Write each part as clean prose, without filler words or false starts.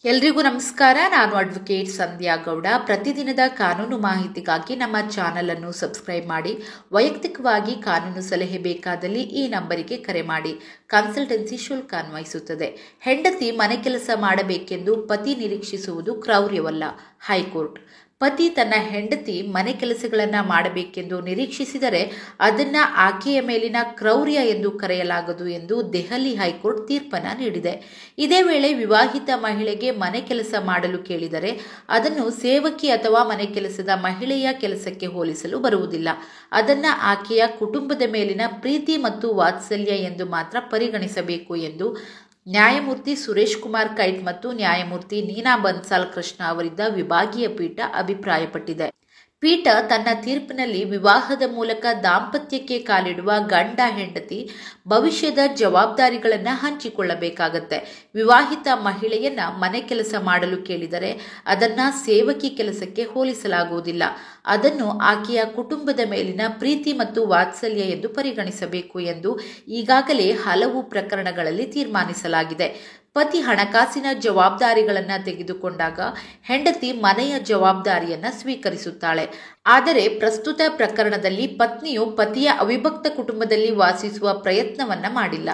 ಎಲ್ರಿಗೂ ನಮಸ್ಕಾರ. ನಾನು ಅಡ್ವೊಕೇಟ್ ಸಂಧ್ಯಾ ಗೌಡ. ಪ್ರತಿದಿನದ ಕಾನೂನು ಮಾಹಿತಿಗಾಗಿ ನಮ್ಮ ಚಾನೆಲ್ ಅನ್ನು ಸಬ್ಸ್ಕ್ರೈಬ್ ಮಾಡಿ. ವೈಯಕ್ತಿಕವಾಗಿ ಕಾನೂನು ಸಲಹೆ ಬೇಕಾದಲ್ಲಿ ಈ ನಂಬರಿಗೆ ಕರೆ ಮಾಡಿ. ಕನ್ಸಲ್ಟೆನ್ಸಿ ಶುಲ್ಕ ಅನ್ವಯಿಸುತ್ತದೆ. ಹೆಂಡತಿ ಮನೆ ಕೆಲಸ ಮಾಡಬೇಕೆಂದು ಪತಿ ನಿರೀಕ್ಷಿಸುವುದು ಕ್ರೌರ್ಯವಲ್ಲ. ಹೈಕೋರ್ಟ್. ಪತಿ ತನ್ನ ಹೆಂಡತಿ ಮನೆ ಕೆಲಸಗಳನ್ನ ಮಾಡಬೇಕೆಂದು ನಿರೀಕ್ಷಿಸಿದರೆ ಅದನ್ನ ಆಕೆಯ ಮೇಲಿನ ಕ್ರೌರ್ಯ ಎಂದು ಕರೆಯಲಾಗದು ಎಂದು ದೆಹಲಿ ಹೈಕೋರ್ಟ್ ತೀರ್ಪನ್ನು ನೀಡಿದೆ. ಇದೇ ವೇಳೆ ವಿವಾಹಿತ ಮಹಿಳೆಗೆ ಮನೆ ಕೆಲಸ ಮಾಡಲು ಕೇಳಿದರೆ ಅದನ್ನು ಸೇವಕಿ ಅಥವಾ ಮನೆ ಕೆಲಸದ ಮಹಿಳೆಯ ಕೆಲಸಕ್ಕೆ ಹೋಲಿಸಲು ಬರುವುದಿಲ್ಲ. ಅದನ್ನ ಆಕೆಯ ಕುಟುಂಬದ ಮೇಲಿನ ಪ್ರೀತಿ ಮತ್ತು ವಾತ್ಸಲ್ಯ ಎಂದು ಮಾತ್ರ ಪರಿಗಣಿಸಬೇಕು ಎಂದು ನ್ಯಾಯಮೂರ್ತಿ ಸುರೇಶ್ ಕುಮಾರ್ ಕೈಟ್ ಮತ್ತು ನ್ಯಾಯಮೂರ್ತಿ ನೀನಾ ಬನ್ಸಾಲ್ ಕೃಷ್ಣ ಅವರಿದ್ದ ವಿಭಾಗೀಯ ಪೀಠ ಅಭಿಪ್ರಾಯಪಟ್ಟಿದೆ. ಪೀಠ ತನ್ನ ತೀರ್ಪಿನಲ್ಲಿ ವಿವಾಹದ ಮೂಲಕ ದಾಂಪತ್ಯಕ್ಕೆ ಕಾಲಿಡುವ ಗಂಡ ಹೆಂಡತಿ ಭವಿಷ್ಯದ ಜವಾಬ್ದಾರಿಗಳನ್ನು ಹಂಚಿಕೊಳ್ಳಬೇಕಾಗತ್ತೆ. ವಿವಾಹಿತ ಮಹಿಳೆಯನ್ನ ಮನೆ ಕೆಲಸ ಮಾಡಲು ಕೇಳಿದರೆ ಅದನ್ನ ಸೇವಕಿ ಕೆಲಸಕ್ಕೆ ಹೋಲಿಸಲಾಗುವುದಿಲ್ಲ. ಅದನ್ನು ಆಕೆಯ ಕುಟುಂಬದ ಮೇಲಿನ ಪ್ರೀತಿ ಮತ್ತು ವಾತ್ಸಲ್ಯ ಎಂದು ಪರಿಗಣಿಸಬೇಕು ಎಂದು ಈಗಾಗಲೇ ಹಲವು ಪ್ರಕರಣಗಳಲ್ಲಿ ತೀರ್ಮಾನಿಸಲಾಗಿದೆ. ಪತಿ ಹಣಕಾಸಿನ ಜವಾಬ್ದಾರಿಗಳನ್ನು ತೆಗೆದುಕೊಂಡಾಗ ಹೆಂಡತಿ ಮನೆಯ ಜವಾಬ್ದಾರಿಯನ್ನು ಸ್ವೀಕರಿಸುತ್ತಾಳೆ. ಆದರೆ ಪ್ರಸ್ತುತ ಪ್ರಕರಣದಲ್ಲಿ ಪತ್ನಿಯು ಪತಿಯ ಅವಿಭಕ್ತ ಕುಟುಂಬದಲ್ಲಿ ವಾಸಿಸುವ ಪ್ರಯತ್ನವನ್ನ ಮಾಡಿಲ್ಲ.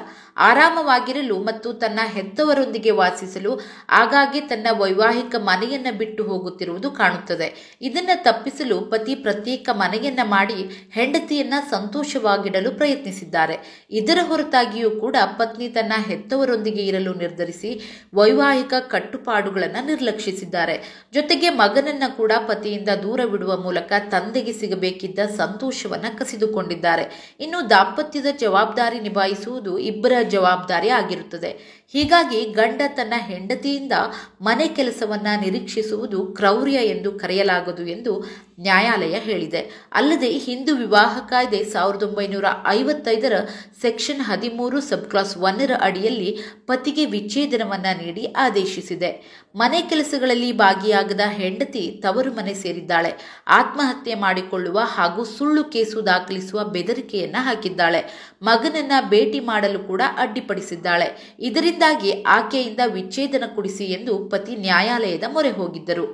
ಆರಾಮವಾಗಿರಲು ಮತ್ತು ತನ್ನ ಹೆತ್ತವರೊಂದಿಗೆ ವಾಸಿಸಲು ಆಗಾಗ್ಗೆ ತನ್ನ ವೈವಾಹಿಕ ಮನೆಯನ್ನ ಬಿಟ್ಟು ಹೋಗುತ್ತಿರುವುದು ಕಾಣುತ್ತದೆ. ಇದನ್ನ ತಪ್ಪಿಸಲು ಪತಿ ಪ್ರತ್ಯೇಕ ಮನೆಯನ್ನ ಮಾಡಿ ಹೆಂಡತಿಯನ್ನ ಸಂತೋಷವಾಗಿಡಲು ಪ್ರಯತ್ನಿಸಿದ್ದಾರೆ. ಇದರ ಹೊರತಾಗಿಯೂ ಕೂಡ ಪತ್ನಿ ತನ್ನ ಹೆತ್ತವರೊಂದಿಗೆ ಇರಲು ನಿರ್ಧರಿಸಿ ವೈವಾಹಿಕ ಕಟ್ಟುಪಾಡುಗಳನ್ನು ನಿರ್ಲಕ್ಷಿಸಿದ್ದಾರೆ. ಜೊತೆಗೆ ಮಗನನ್ನ ಕೂಡ ಪತಿಯಿಂದ ದೂರವಿಡುವ ಮೂಲಕ ತಂದೆಗೆ ಸಿಗಬೇಕಿದ್ದ ಸಂತೋಷವನ್ನ ಕಸಿದುಕೊಂಡಿದ್ದಾರೆ. ಇನ್ನು ದಾಂಪತ್ಯದ ಜವಾಬ್ದಾರಿ ನಿಭಾಯಿಸುವುದು ಇಬ್ಬರ ಜವಾಬ್ದಾರಿ ಆಗಿರುತ್ತದೆ. ಹೀಗಾಗಿ ಗಂಡ ತನ್ನ ಹೆಂಡತಿಯಿಂದ ಮನೆ ಕೆಲಸವನ್ನ ನಿರೀಕ್ಷಿಸುವುದು ಕ್ರೌರ್ಯ ಎಂದು ಕರೆಯಲಾಗದು ಎಂದು ನ್ಯಾಯಾಲಯ ಹೇಳಿದೆ. ಅಲ್ಲದೆ ಹಿಂದೂ ವಿವಾಹ ಕಾಯ್ದೆ 1955 ಸೆಕ್ಷನ್ 13 ಸಬ್ಕ್ಲಾಸ್ 1 ಅಡಿಯಲ್ಲಿ ಪತಿಗೆ ವಿಚ್ಛೇದನವನ್ನ ನೀಡಿ ಆದೇಶಿಸಿದೆ. ಮನೆ ಕೆಲಸಗಳಲ್ಲಿ ಭಾಗಿಯಾಗದ ಹೆಂಡತಿ ತವರು ಮನೆ ಸೇರಿದ್ದಾಳೆ. ಆತ್ಮಹತ್ಯೆ ಮಾಡಿಕೊಳ್ಳುವ ಹಾಗೂ ಸುಳ್ಳು ಕೇಸು ದಾಖಲಿಸುವ ಬೆದರಿಕೆಯನ್ನ ಹಾಕಿದ್ದಾಳೆ. ಮಗನನ್ನ ಭೇಟಿ ಮಾಡಲು ಕೂಡ ಅಡ್ಡಿಪಡಿಸಿದ್ದಾಳೆ. ಇದರಿಂದಾಗಿ ಆಕೆಯಿಂದ ವಿಚ್ಛೇದನ ಕೊಡಿಸಿ ಎಂದು ಪತಿ ನ್ಯಾಯಾಲಯದ ಮೊರೆ ಹೋಗಿದ್ದರು.